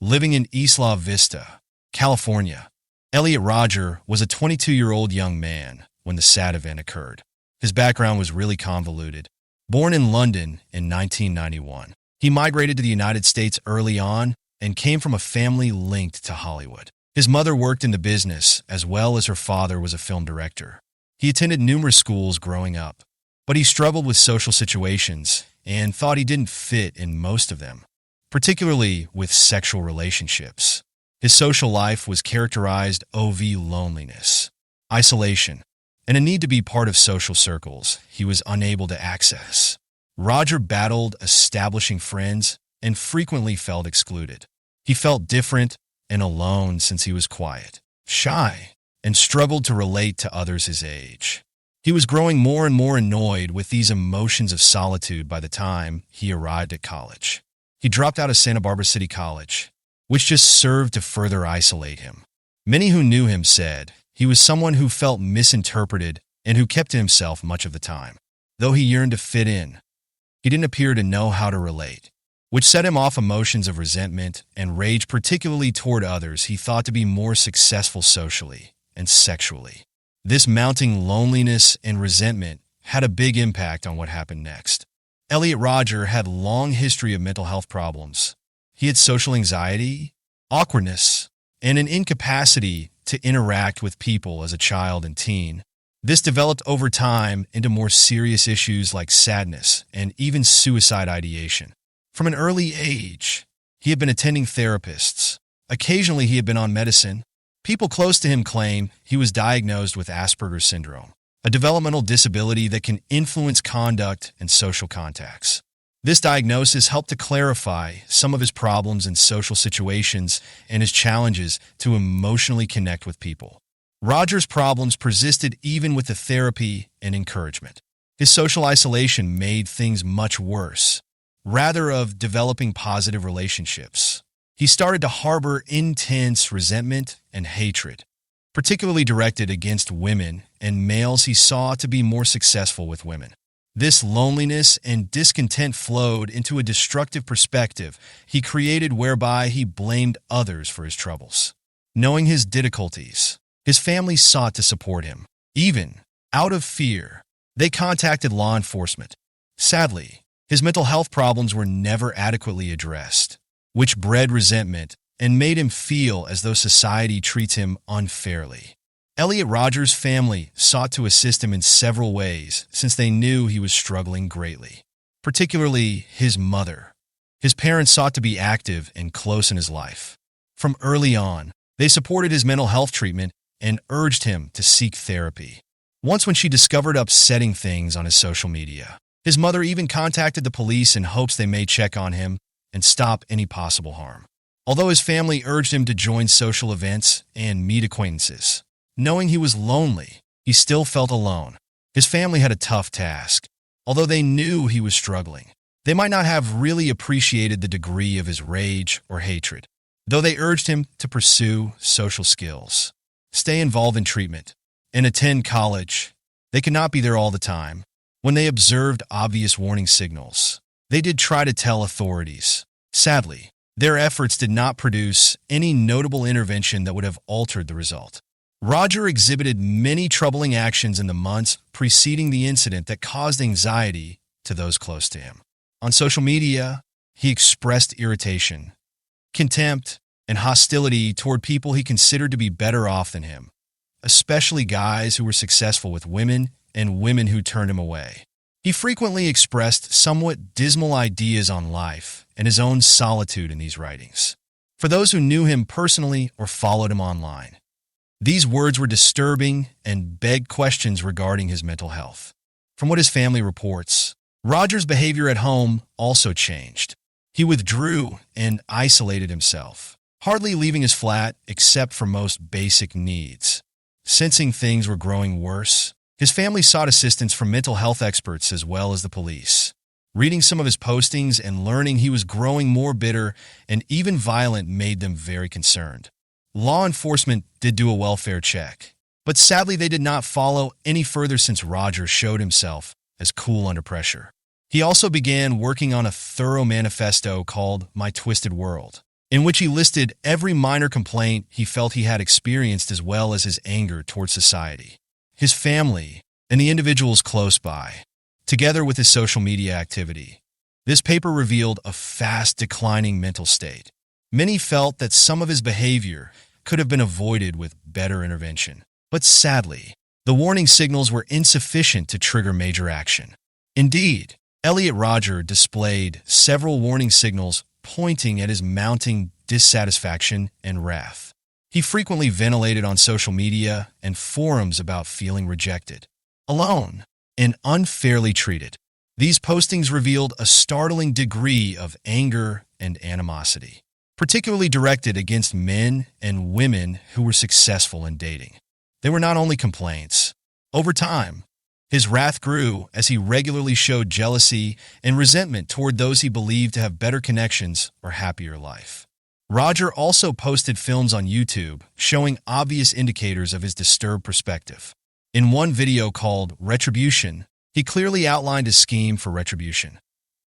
Living in Isla Vista, California, Elliot Rodger was a 22-year-old young man when the sad event occurred. His background was really convoluted. Born in London in 1991, he migrated to the United States early on and came from a family linked to Hollywood. His mother worked in the business as well as her father was a film director. He attended numerous schools growing up, but he struggled with social situations and thought he didn't fit in most of them, particularly with sexual relationships. His social life was characterized of loneliness, isolation, and a need to be part of social circles he was unable to access. Rodger battled establishing friends and frequently felt excluded. He felt different and alone since he was quiet, shy, and struggled to relate to others his age. He was growing more and more annoyed with these emotions of solitude by the time he arrived at college. He dropped out of Santa Barbara City College, which just served to further isolate him. Many who knew him said he was someone who felt misinterpreted and who kept to himself much of the time. Though he yearned to fit in, he didn't appear to know how to relate, which set him off emotions of resentment and rage, particularly toward others he thought to be more successful socially and sexually. This mounting loneliness and resentment had a big impact on what happened next. Elliot Rodger had a long history of mental health problems. He had social anxiety, awkwardness, and an incapacity to interact with people as a child and teen. This developed over time into more serious issues like sadness and even suicide ideation. From an early age, he had been attending therapists. Occasionally, he had been on medicine. People close to him claim he was diagnosed with Asperger's syndrome, a developmental disability that can influence conduct and social contacts. This diagnosis helped to clarify some of his problems in social situations and his challenges to emotionally connect with people. Rodger's problems persisted even with the therapy and encouragement. His social isolation made things much worse. Rather of developing positive relationships, he started to harbor intense resentment and hatred, particularly directed against women and males he saw to be more successful with women. This loneliness and discontent flowed into a destructive perspective he created whereby he blamed others for his troubles. Knowing his difficulties, his family sought to support him. Even out of fear, they contacted law enforcement. Sadly, his mental health problems were never adequately addressed, which bred resentment and made him feel as though society treats him unfairly. Elliot Rodger's family sought to assist him in several ways since they knew he was struggling greatly, particularly his mother. His parents sought to be active and close in his life. From early on, they supported his mental health treatment and urged him to seek therapy. Once when she discovered upsetting things on his social media, his mother even contacted the police in hopes they may check on him and stop any possible harm. Although his family urged him to join social events and meet acquaintances, knowing he was lonely, he still felt alone. His family had a tough task. Although they knew he was struggling, they might not have really appreciated the degree of his rage or hatred. Though they urged him to pursue social skills, stay involved in treatment, and attend college, they could not be there all the time. When they observed obvious warning signals, they did try to tell authorities. Sadly, their efforts did not produce any notable intervention that would have altered the result. Rodger exhibited many troubling actions in the months preceding the incident that caused anxiety to those close to him. On social media, he expressed irritation, contempt, and hostility toward people he considered to be better off than him, especially guys who were successful with women and women who turned him away. He frequently expressed somewhat dismal ideas on life and his own solitude in these writings. For those who knew him personally or followed him online, these words were disturbing and begged questions regarding his mental health. From what his family reports, Rodger's behavior at home also changed. He withdrew and isolated himself, hardly leaving his flat except for most basic needs. Sensing things were growing worse, his family sought assistance from mental health experts as well as the police. Reading some of his postings and learning he was growing more bitter and even violent made them very concerned. Law enforcement did do a welfare check, but sadly they did not follow any further since Rodger showed himself as cool under pressure. He also began working on a thorough manifesto called My Twisted World, in which he listed every minor complaint he felt he had experienced as well as his anger towards society, his family, and the individuals close by, together with his social media activity. This paper revealed a fast declining mental state. Many felt that some of his behavior could have been avoided with better intervention. But sadly, the warning signals were insufficient to trigger major action. Indeed, Elliot Rodger displayed several warning signals pointing at his mounting dissatisfaction and wrath. He frequently ventilated on social media and forums about feeling rejected, alone, and unfairly treated. These postings revealed a startling degree of anger and animosity, particularly directed against men and women who were successful in dating. They were not only complaints. Over time, his wrath grew as he regularly showed jealousy and resentment toward those he believed to have better connections or happier life. Rodger also posted films on YouTube showing obvious indicators of his disturbed perspective. In one video called Retribution, he clearly outlined his scheme for retribution,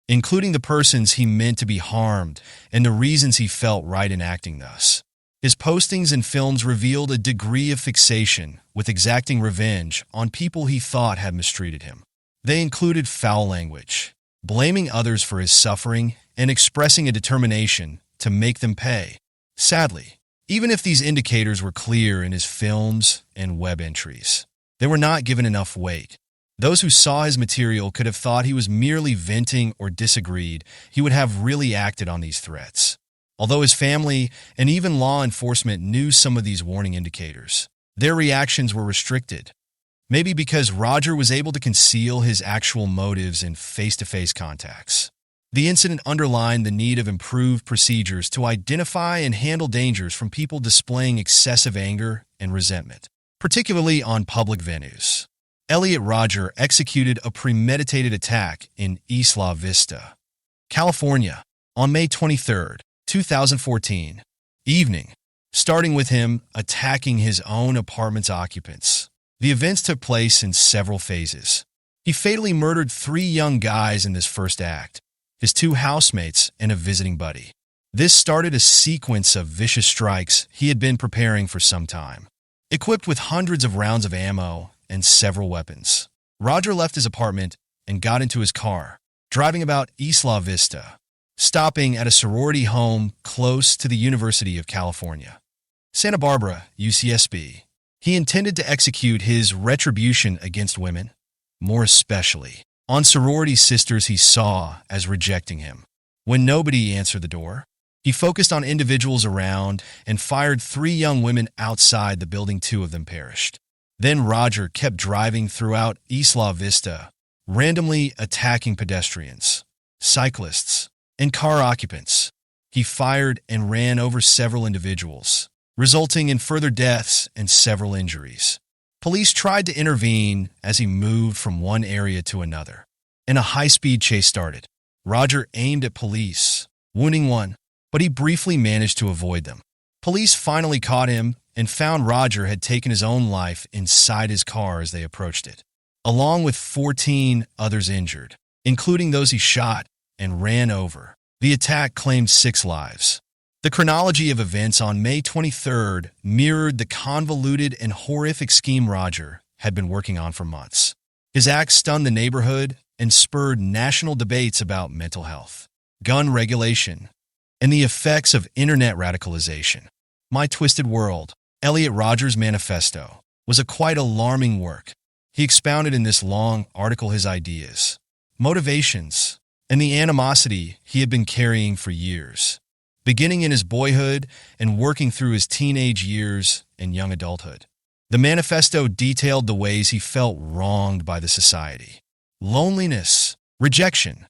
including the persons he meant to be harmed and the reasons he felt right in acting thus. His postings and films revealed a degree of fixation with exacting revenge on people he thought had mistreated him. They included foul language, blaming others for his suffering, and expressing a determination to make them pay. Sadly, even if these indicators were clear in his films and web entries, they were not given enough weight. Those who saw his material could have thought he was merely venting or disagreed he would have really acted on these threats. Although his family and even law enforcement knew some of these warning indicators, their reactions were restricted, maybe because Rodger was able to conceal his actual motives in face-to-face contacts. The incident underlined the need of improved procedures to identify and handle dangers from people displaying excessive anger and resentment, particularly on public venues. Elliot Rodger executed a premeditated attack in Isla Vista, California, on May 23, 2014, evening, starting with him attacking his own apartment's occupants. The events took place in several phases. He fatally murdered 3 young guys in this first act, his 2 housemates and a visiting buddy. This started a sequence of vicious strikes he had been preparing for some time. Equipped with hundreds of rounds of ammo and several weapons, Rodger left his apartment and got into his car, driving about Isla Vista, stopping at a sorority home close to the University of California, Santa Barbara, UCSB. He intended to execute his retribution against women, more especially on sorority sisters he saw as rejecting him. When nobody answered the door, he focused on individuals around and fired 3 young women outside the building. 2 of them perished. Then Rodger kept driving throughout Isla Vista, randomly attacking pedestrians, cyclists, and car occupants. He fired and ran over several individuals, resulting in further deaths and several injuries. Police tried to intervene as he moved from one area to another, and a high-speed chase started. Rodger aimed at police, wounding one, but he briefly managed to avoid them. Police finally caught him and found Rodger had taken his own life inside his car as they approached it, along with 14 others injured, including those he shot and ran over. The attack claimed 6 lives. The chronology of events on May 23rd mirrored the convoluted and horrific scheme Rodger had been working on for months. His acts stunned the neighborhood and spurred national debates about mental health, gun regulation, and the effects of internet radicalization. My Twisted World, Elliot Rodger's manifesto, was a quite alarming work. He expounded in this long article his ideas, motivations, and the animosity he had been carrying for years, beginning in his boyhood and working through his teenage years and young adulthood. The manifesto detailed the ways he felt wronged by the society, loneliness, rejection,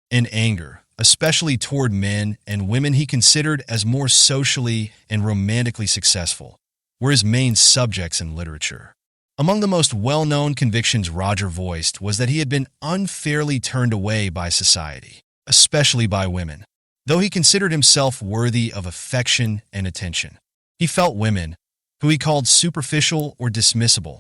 and anger, especially toward men and women he considered as more socially and romantically successful, were his main subjects in literature. Among the most well-known convictions Rodger voiced was that he had been unfairly turned away by society, especially by women. Though he considered himself worthy of affection and attention, he felt women, who he called superficial or dismissible,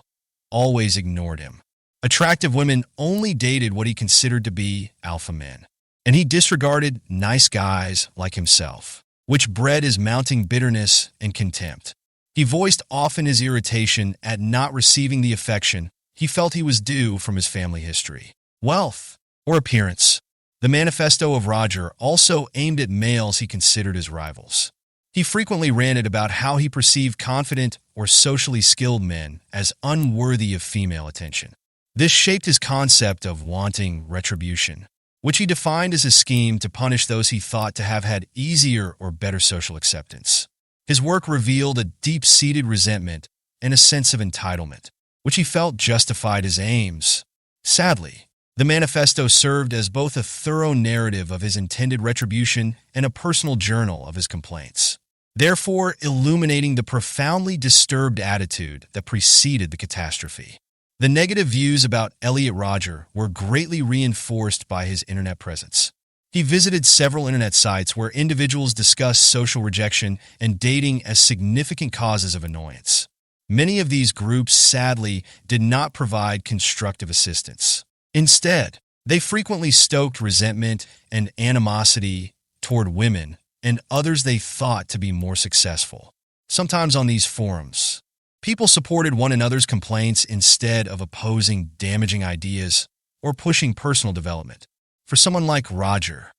always ignored him. Attractive women only dated what he considered to be alpha men, and he disregarded nice guys like himself. which bred his mounting bitterness and contempt. He voiced often his irritation at not receiving the affection he felt he was due from his family history, wealth, or appearance. The manifesto of Roger also aimed at males he considered his rivals. He frequently ranted about how he perceived confident or socially skilled men as unworthy of female attention. This shaped his concept of wanting retribution, which he defined as a scheme to punish those he thought to have had easier or better social acceptance. His work revealed a deep-seated resentment and a sense of entitlement, which he felt justified his aims. Sadly, the manifesto served as both a thorough narrative of his intended retribution and a personal journal of his complaints, therefore illuminating the profoundly disturbed attitude that preceded the catastrophe. The negative views about Elliot Rodger were greatly reinforced by his internet presence. He visited several internet sites where individuals discussed social rejection and dating as significant causes of annoyance. Many of these groups, sadly, did not provide constructive assistance. Instead, they frequently stoked resentment and animosity toward women and others they thought to be more successful. Sometimes on these forums, people supported one another's complaints instead of opposing damaging ideas or pushing personal development. For someone like Roger,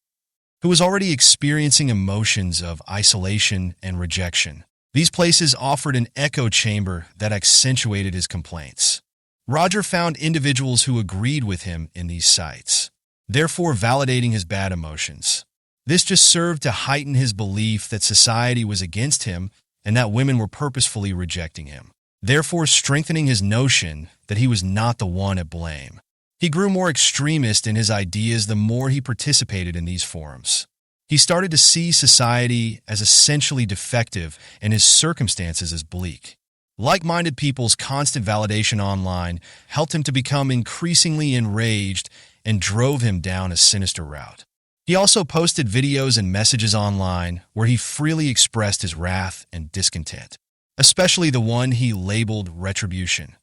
who was already experiencing emotions of isolation and rejection, these places offered an echo chamber that accentuated his complaints. Roger found individuals who agreed with him in these sites, therefore validating his bad emotions. This just served to heighten his belief that society was against him and that women were purposefully rejecting him, therefore strengthening his notion that he was not the one at blame. He grew more extremist in his ideas the more he participated in these forums. He started to see society as essentially defective and his circumstances as bleak. Like-minded people's constant validation online helped him to become increasingly enraged and drove him down a sinister route. He also posted videos and messages online where he freely expressed his wrath and discontent, especially the one he labeled retribution.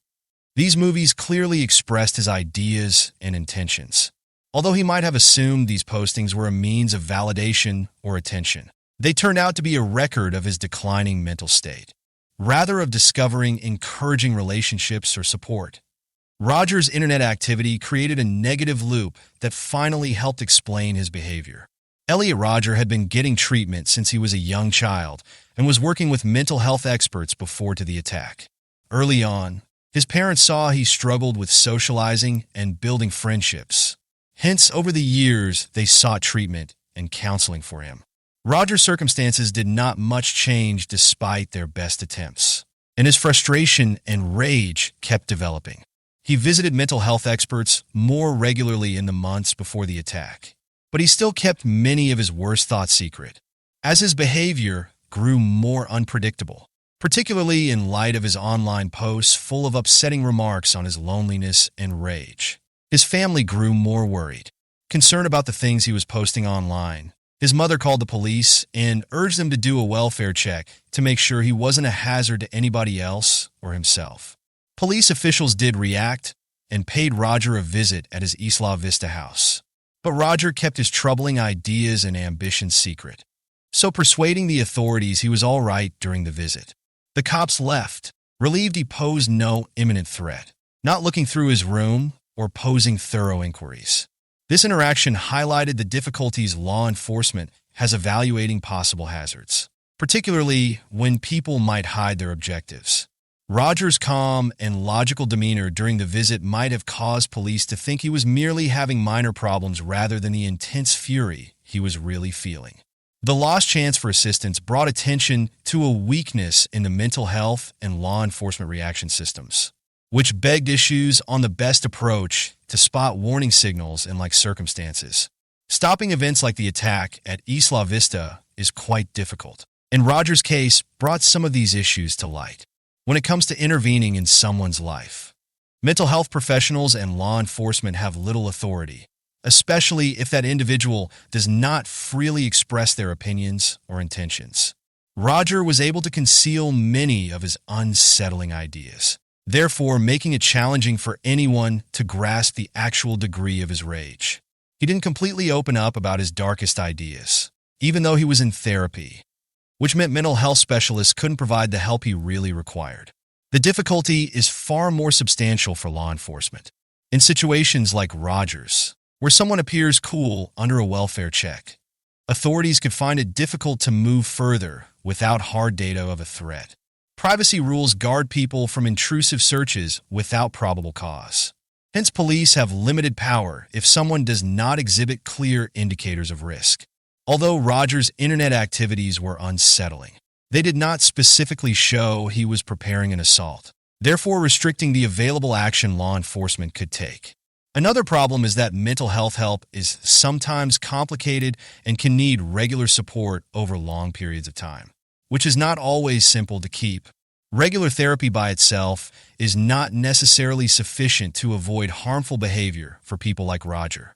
These movies clearly expressed his ideas and intentions. Although he might have assumed these postings were a means of validation or attention, they turned out to be a record of his declining mental state, rather of discovering encouraging relationships or support. Roger's internet activity created a negative loop that finally helped explain his behavior. Elliot Rodger had been getting treatment since he was a young child and was working with mental health experts before the attack. Early on, his parents saw he struggled with socializing and building friendships. Hence, over the years, they sought treatment and counseling for him. Roger's circumstances did not much change despite their best attempts, and his frustration and rage kept developing. He visited mental health experts more regularly in the months before the attack, but he still kept many of his worst thoughts secret. As his behavior grew more unpredictable, particularly in light of his online posts full of upsetting remarks on his loneliness and rage, his family grew more worried. Concerned about the things he was posting online, his mother called the police and urged them to do a welfare check to make sure he wasn't a hazard to anybody else or himself. Police officials did react and paid Roger a visit at his Isla Vista house. But Roger kept his troubling ideas and ambitions secret, so persuading the authorities he was all right during the visit. The cops left, relieved he posed no imminent threat, not looking through his room or posing thorough inquiries. This interaction highlighted the difficulties law enforcement has evaluating possible hazards, particularly when people might hide their objectives. Roger's calm and logical demeanor during the visit might have caused police to think he was merely having minor problems rather than the intense fury he was really feeling. The lost chance for assistance brought attention to a weakness in the mental health and law enforcement reaction systems, which begged issues on the best approach to spot warning signals in like circumstances. Stopping events like the attack at Isla Vista is quite difficult, and Roger's case brought some of these issues to light. When it comes to intervening in someone's life, mental health professionals and law enforcement have little authority, especially if that individual does not freely express their opinions or intentions. Roger was able to conceal many of his unsettling ideas, therefore making it challenging for anyone to grasp the actual degree of his rage. He didn't completely open up about his darkest ideas, even though he was in therapy. which meant mental health specialists couldn't provide the help he really required. The difficulty is far more substantial for law enforcement. In situations like Rogers, where someone appears cool under a welfare check, authorities could find it difficult to move further without hard data of a threat. Privacy rules guard people from intrusive searches without probable cause. Hence, police have limited power if someone does not exhibit clear indicators of risk. Although Rogers' internet activities were unsettling, they did not specifically show he was preparing an assault, therefore restricting the available action law enforcement could take. Another problem is that mental health help is sometimes complicated and can need regular support over long periods of time, which is not always simple to keep. Regular therapy by itself is not necessarily sufficient to avoid harmful behavior for people like Roger,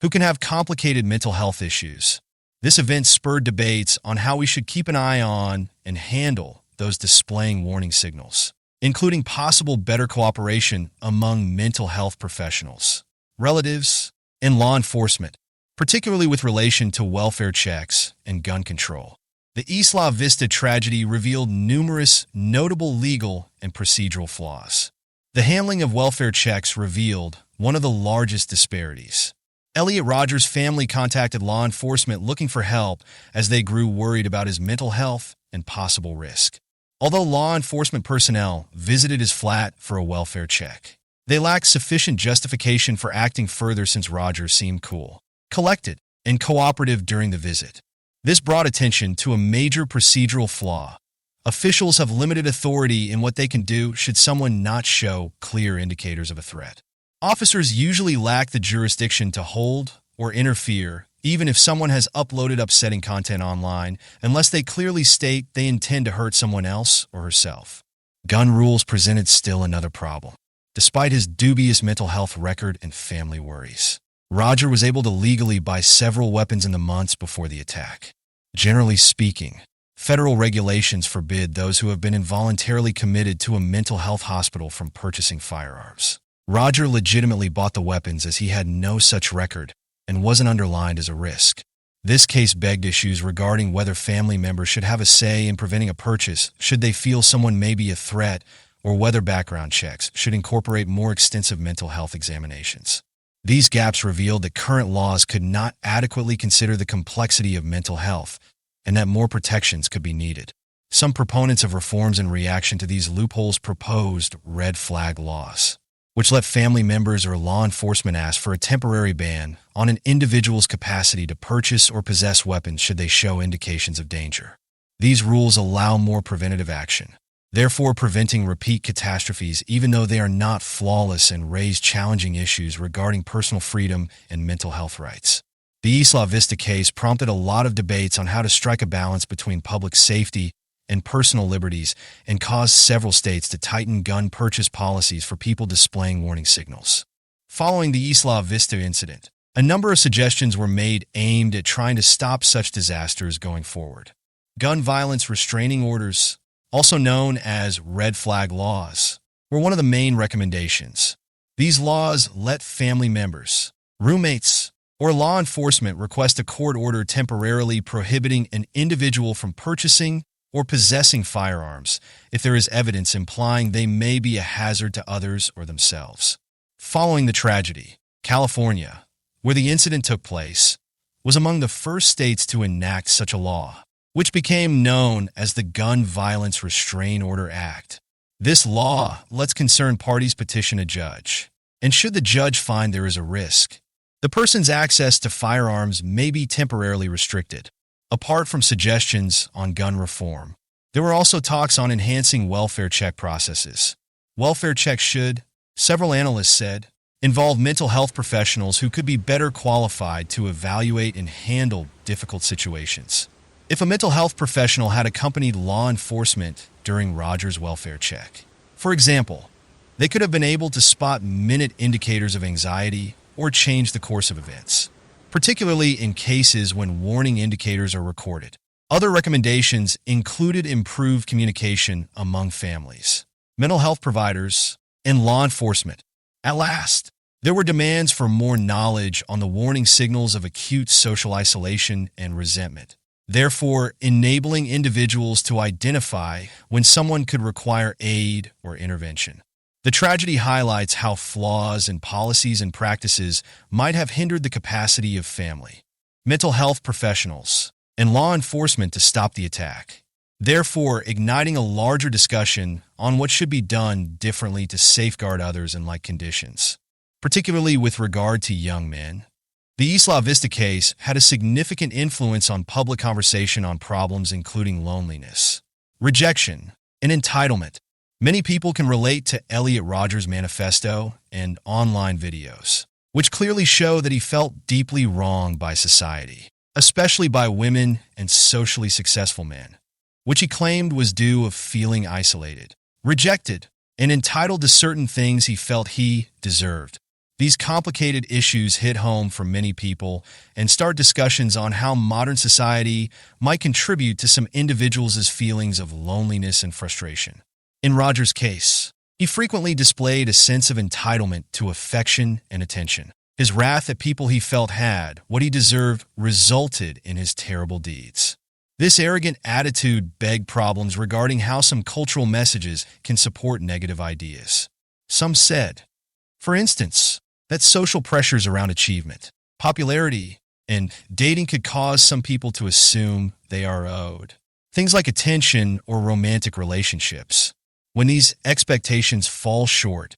who can have complicated mental health issues. This event spurred debates on how we should keep an eye on and handle those displaying warning signals, including possible better cooperation among mental health professionals, relatives, and law enforcement, particularly with relation to welfare checks and gun control. The Isla Vista tragedy revealed numerous notable legal and procedural flaws. The handling of welfare checks revealed one of the largest disparities. Elliot Rogers' family contacted law enforcement looking for help as they grew worried about his mental health and possible risk. Although law enforcement personnel visited his flat for a welfare check, they lacked sufficient justification for acting further since Rogers seemed cool, collected, and cooperative during the visit. This brought attention to a major procedural flaw. Officials have limited authority in what they can do should someone not show clear indicators of a threat. Officers usually lack the jurisdiction to hold or interfere, even if someone has uploaded upsetting content online, unless they clearly state they intend to hurt someone else or herself. Gun rules presented still another problem. Despite his dubious mental health record and family worries, Roger was able to legally buy several weapons in the months before the attack. Generally speaking, federal regulations forbid those who have been involuntarily committed to a mental health hospital from purchasing firearms. Roger legitimately bought the weapons as he had no such record and wasn't underlined as a risk. This case begged issues regarding whether family members should have a say in preventing a purchase should they feel someone may be a threat, or whether background checks should incorporate more extensive mental health examinations. These gaps revealed that current laws could not adequately consider the complexity of mental health and that more protections could be needed. Some proponents of reforms in reaction to these loopholes proposed red flag laws, which let family members or law enforcement ask for a temporary ban on an individual's capacity to purchase or possess weapons should they show indications of danger. These rules allow more preventative action, therefore preventing repeat catastrophes even though they are not flawless and raise challenging issues regarding personal freedom and mental health rights. The Isla Vista case prompted a lot of debates on how to strike a balance between public safety and personal liberties and caused several states to tighten gun purchase policies for people displaying warning signals. Following the Isla Vista incident, a number of suggestions were made aimed at trying to stop such disasters going forward. Gun violence restraining orders, also known as red flag laws, were one of the main recommendations. These laws let family members, roommates, or law enforcement request a court order temporarily prohibiting an individual from purchasing or possessing firearms if there is evidence implying they may be a hazard to others or themselves. Following the tragedy, California, where the incident took place, was among the first states to enact such a law, which became known as the Gun Violence Restraint Order Act. This law lets concerned parties petition a judge, and should the judge find there is a risk, the person's access to firearms may be temporarily restricted. Apart from suggestions on gun reform, there were also talks on enhancing welfare check processes. Welfare checks should, several analysts said, involve mental health professionals who could be better qualified to evaluate and handle difficult situations. If a mental health professional had accompanied law enforcement during Roger's welfare check, for example, they could have been able to spot minute indicators of anxiety or change the course of events, particularly in cases when warning indicators are recorded. Other recommendations included improved communication among families, mental health providers, and law enforcement. At last, there were demands for more knowledge on the warning signals of acute social isolation and resentment. therefore enabling individuals to identify when someone could require aid or intervention. The tragedy highlights how flaws in policies and practices might have hindered the capacity of family, mental health professionals, and law enforcement to stop the attack, therefore igniting a larger discussion on what should be done differently to safeguard others in like conditions, particularly with regard to young men. The Isla Vista case had a significant influence on public conversation on problems including loneliness, rejection, and entitlement. Many people can relate to Elliot Rodgers' manifesto and online videos, which clearly show that he felt deeply wronged by society, especially by women and socially successful men, which he claimed was due of feeling isolated, rejected, and entitled to certain things he felt he deserved. These complicated issues hit home for many people and start discussions on how modern society might contribute to some individuals' feelings of loneliness and frustration. In Rodgers' case, he frequently displayed a sense of entitlement to affection and attention. His wrath at people he felt had what he deserved resulted in his terrible deeds. This arrogant attitude begged problems regarding how some cultural messages can support negative ideas. Some said, for instance, that social pressures around achievement, popularity, and dating could cause some people to assume they are owed things like attention or romantic relationships. When these expectations fall short,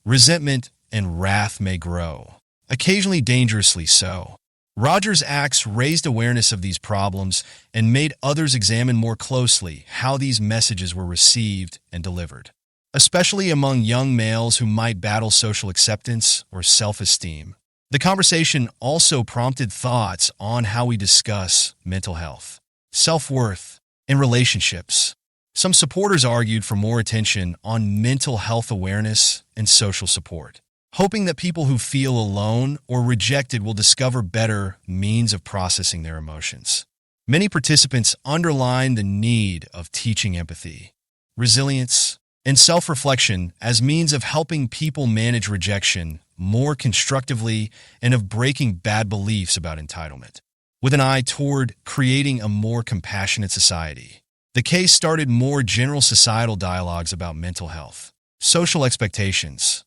resentment and wrath may grow, occasionally dangerously so. Rodgers' acts raised awareness of these problems and made others examine more closely how these messages were received and delivered, especially among young males who might battle social acceptance or self-esteem. The conversation also prompted thoughts on how we discuss mental health, self-worth, and relationships. Some supporters argued for more attention on mental health awareness and social support, hoping that people who feel alone or rejected will discover better means of processing their emotions. Many participants underlined the need of teaching empathy, resilience, and self-reflection as means of helping people manage rejection more constructively and of breaking bad beliefs about entitlement, with an eye toward creating a more compassionate society. The case started more general societal dialogues about mental health, social expectations,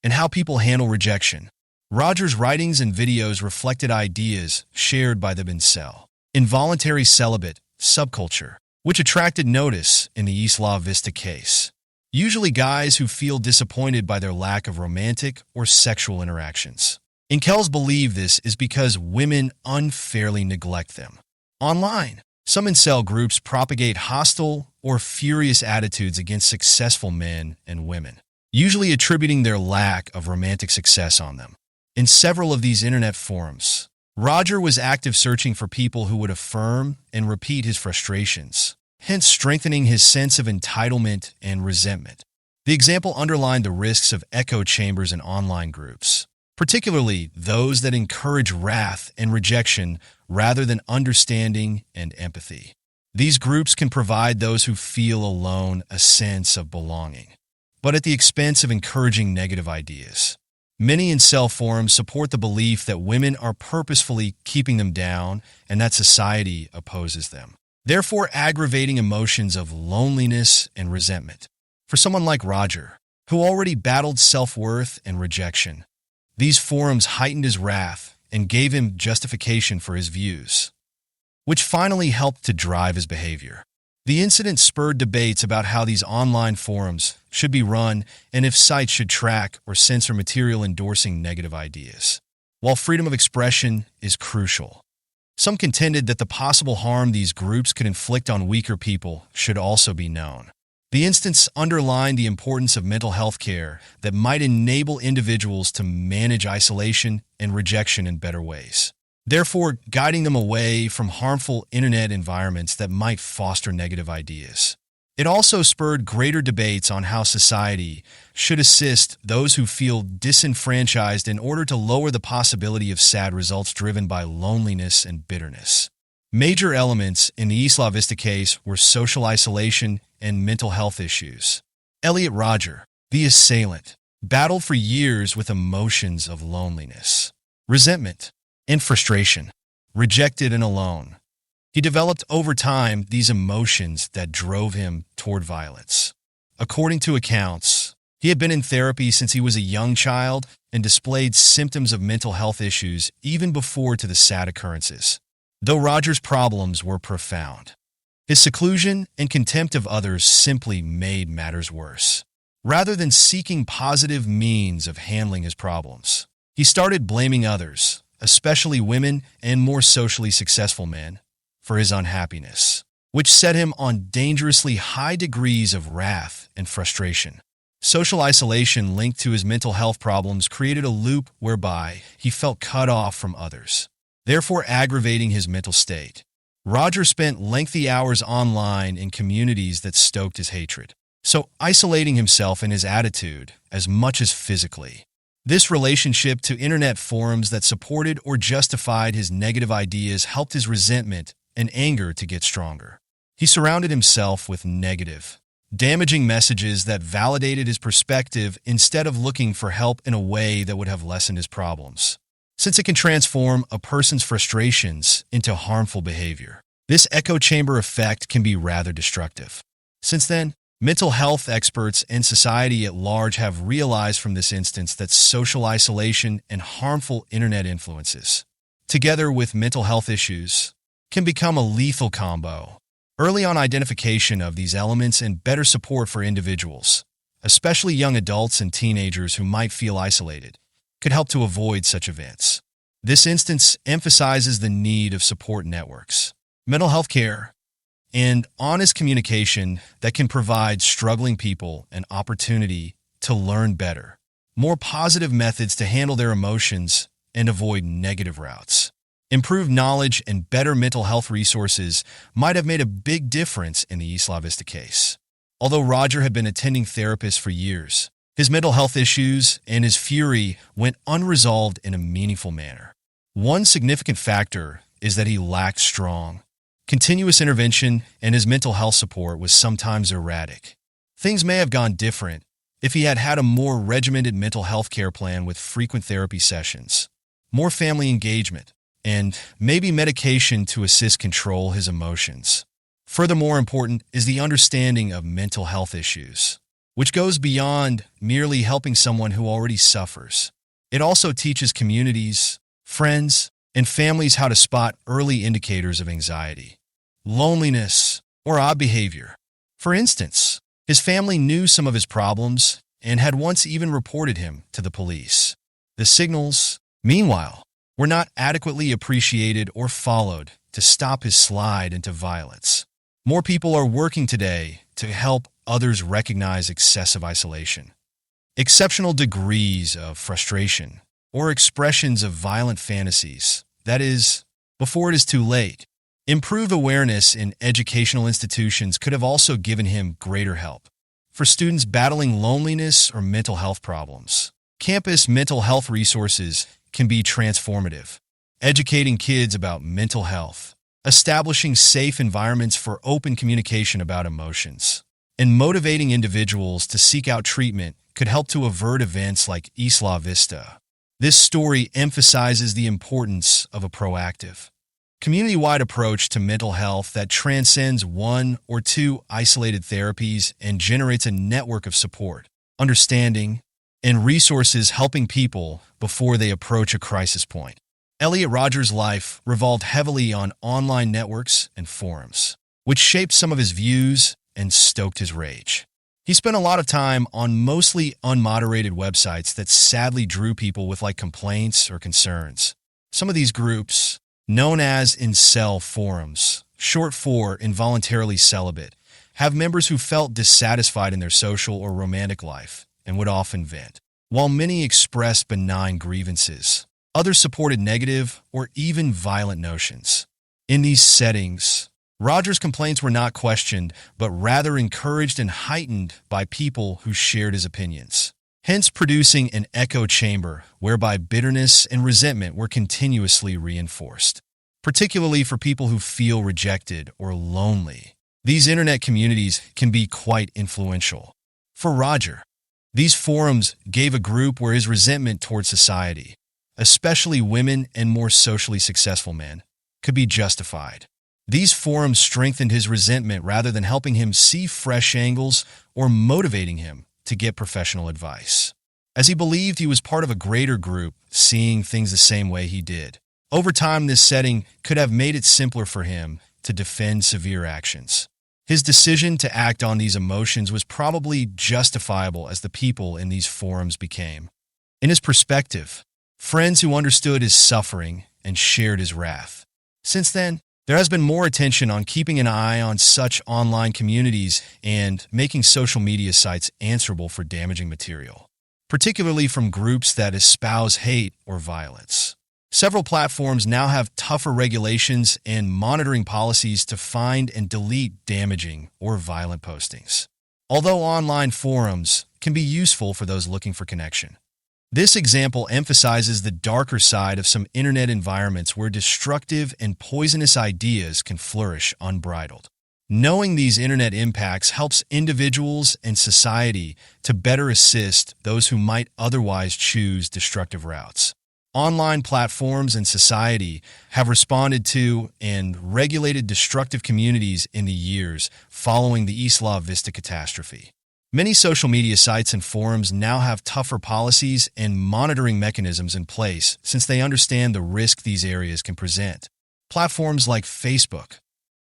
and how people handle rejection. Rodgers' writings and videos reflected ideas shared by the incel, involuntary celibate subculture, which attracted notice in the Isla Vista case. Usually guys who feel disappointed by their lack of romantic or sexual interactions. Incels believe this is because women unfairly neglect them. Online, some incel groups propagate hostile or furious attitudes against successful men and women, usually attributing their lack of romantic success on them. In several of these internet forums, Rodgers was active searching for people who would affirm and repeat his frustrations, hence strengthening his sense of entitlement and resentment. The example underlined the risks of echo chambers in online groups, particularly those that encourage wrath and rejection rather than understanding and empathy. These groups can provide those who feel alone a sense of belonging, but at the expense of encouraging negative ideas. Many incel forums support the belief that women are purposefully keeping them down and that society opposes them, therefore aggravating emotions of loneliness and resentment. For someone like Rodgers, who already battled self-worth and rejection, these forums heightened his wrath and gave him justification for his views, which finally helped to drive his behavior. The incident spurred debates about how these online forums should be run and if sites should track or censor material endorsing negative ideas. While freedom of expression is crucial, some contended that the possible harm these groups could inflict on weaker people should also be known. The instance underlined the importance of mental health care that might enable individuals to manage isolation and rejection in better ways, therefore guiding them away from harmful internet environments that might foster negative ideas. It also spurred greater debates on how society should assist those who feel disenfranchised in order to lower the possibility of sad results driven by loneliness and bitterness. Major elements in the Isla Vista case were social isolation and mental health issues. Elliot Rodgers, the assailant, battled for years with emotions of loneliness, resentment, and frustration, rejected and alone. He developed over time these emotions that drove him toward violence. According to accounts, he had been in therapy since he was a young child and displayed symptoms of mental health issues even before to the sad occurrences. Though Roger's problems were profound, his seclusion and contempt of others simply made matters worse. Rather than seeking positive means of handling his problems, he started blaming others, especially women and more socially successful men, for his unhappiness, which set him on dangerously high degrees of wrath and frustration. Social isolation linked to his mental health problems created a loop whereby he felt cut off from others, therefore aggravating his mental state. Roger spent lengthy hours online in communities that stoked his hatred, so isolating himself in his attitude as much as physically. This relationship to internet forums that supported or justified his negative ideas helped his resentment and anger to get stronger. He surrounded himself with negative, damaging messages that validated his perspective instead of looking for help in a way that would have lessened his problems. Since it can transform a person's frustrations into harmful behavior, this echo chamber effect can be rather destructive. Since then, mental health experts and society at large have realized from this instance that social isolation and harmful internet influences, together with mental health issues, can become a lethal combo. Early on identification of these elements and better support for individuals, especially young adults and teenagers who might feel isolated, could help to avoid such events. This instance emphasizes the need of support networks, mental health care, and honest communication that can provide struggling people an opportunity to learn better, more positive methods to handle their emotions and avoid negative routes. Improved knowledge and better mental health resources might have made a big difference in the Isla Vista case. Although Roger had been attending therapists for years, his mental health issues and his fury went unresolved in a meaningful manner. One significant factor is that he lacked strong, continuous intervention, and his mental health support was sometimes erratic. Things may have gone different if he had had a more regimented mental health care plan with frequent therapy sessions, more family engagement, and maybe medication to assist control his emotions. Furthermore important is the understanding of mental health issues, which goes beyond merely helping someone who already suffers. It also teaches communities, friends, and families how to spot early indicators of anxiety, loneliness, or odd behavior. For instance, his family knew some of his problems and had once even reported him to the police. The signals, meanwhile, were not adequately appreciated or followed to stop his slide into violence. More people are working today to help others recognize excessive isolation, exceptional degrees of frustration, or expressions of violent fantasies, that is, before it is too late. Improved awareness in educational institutions could have also given him greater help. For students battling loneliness or mental health problems, campus mental health resources can be transformative. Educating kids about mental health, establishing safe environments for open communication about emotions, and motivating individuals to seek out treatment could help to avert events like Isla Vista. This story emphasizes the importance of a proactive, community-wide approach to mental health that transcends one or two isolated therapies and generates a network of support, understanding, and resources helping people before they approach a crisis point. Elliot Rodgers' life revolved heavily on online networks and forums, which shaped some of his views and stoked his rage. He spent a lot of time on mostly unmoderated websites that sadly drew people with complaints or concerns. Some of these groups, known as incel forums, short for involuntarily celibate, have members who felt dissatisfied in their social or romantic life and would often vent. While many expressed benign grievances, others supported negative or even violent notions. In these settings, Roger's complaints were not questioned, but rather encouraged and heightened by people who shared his opinions, hence producing an echo chamber whereby bitterness and resentment were continuously reinforced. Particularly for people who feel rejected or lonely, these internet communities can be quite influential. For Roger, these forums gave a group where his resentment towards society, especially women and more socially successful men, could be justified. These forums strengthened his resentment rather than helping him see fresh angles or motivating him to get professional advice, as he believed he was part of a greater group seeing things the same way he did. Over time, this setting could have made it simpler for him to defend severe actions. His decision to act on these emotions was probably justifiable as the people in these forums became, in his perspective, friends who understood his suffering and shared his wrath. Since then, there has been more attention on keeping an eye on such online communities and making social media sites answerable for damaging material, particularly from groups that espouse hate or violence. Several platforms now have tougher regulations and monitoring policies to find and delete damaging or violent postings, although online forums can be useful for those looking for connection. This example emphasizes the darker side of some internet environments where destructive and poisonous ideas can flourish unbridled. Knowing these internet impacts helps individuals and society to better assist those who might otherwise choose destructive routes. Online platforms and society have responded to and regulated destructive communities in the years following the Isla Vista catastrophe. Many social media sites and forums now have tougher policies and monitoring mechanisms in place since they understand the risk these areas can present. Platforms like Facebook,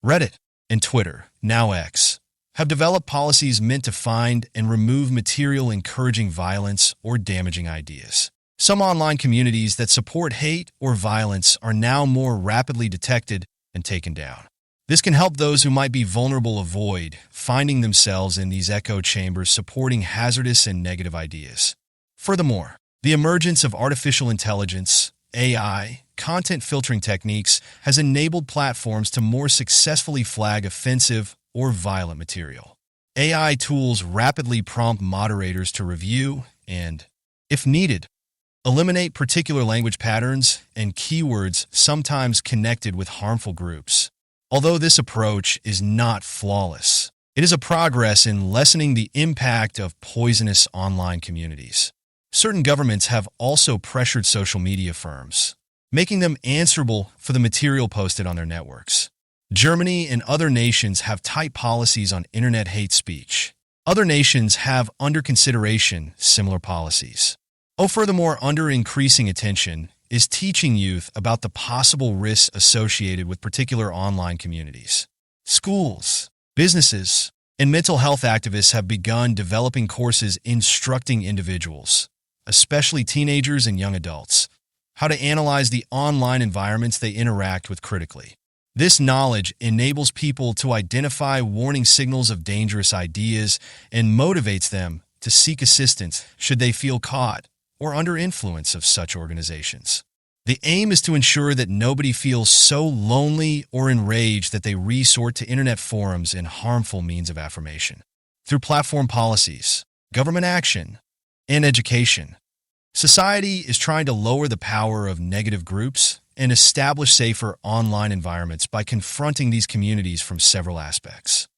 Reddit, and Twitter, now X, have developed policies meant to find and remove material encouraging violence or damaging ideas. Some online communities that support hate or violence are now more rapidly detected and taken down. This can help those who might be vulnerable avoid finding themselves in these echo chambers supporting hazardous and negative ideas. Furthermore, the emergence of artificial intelligence, AI, content filtering techniques has enabled platforms to more successfully flag offensive or violent material. AI tools rapidly prompt moderators to review and, if needed, eliminate particular language patterns and keywords sometimes connected with harmful groups. Although this approach is not flawless, it is a progress in lessening the impact of poisonous online communities. Certain governments have also pressured social media firms, making them answerable for the material posted on their networks. Germany and other nations have tight policies on internet hate speech. Other nations have under consideration similar policies. Furthermore, under increasing attention is teaching youth about the possible risks associated with particular online communities. Schools, businesses, and mental health activists have begun developing courses instructing individuals, especially teenagers and young adults, how to analyze the online environments they interact with critically. This knowledge enables people to identify warning signals of dangerous ideas and motivates them to seek assistance should they feel caught or under influence of such organizations. The aim is to ensure that nobody feels so lonely or enraged that they resort to internet forums and harmful means of affirmation. Through platform policies, government action, and education, society is trying to lower the power of negative groups and establish safer online environments by confronting these communities from several aspects.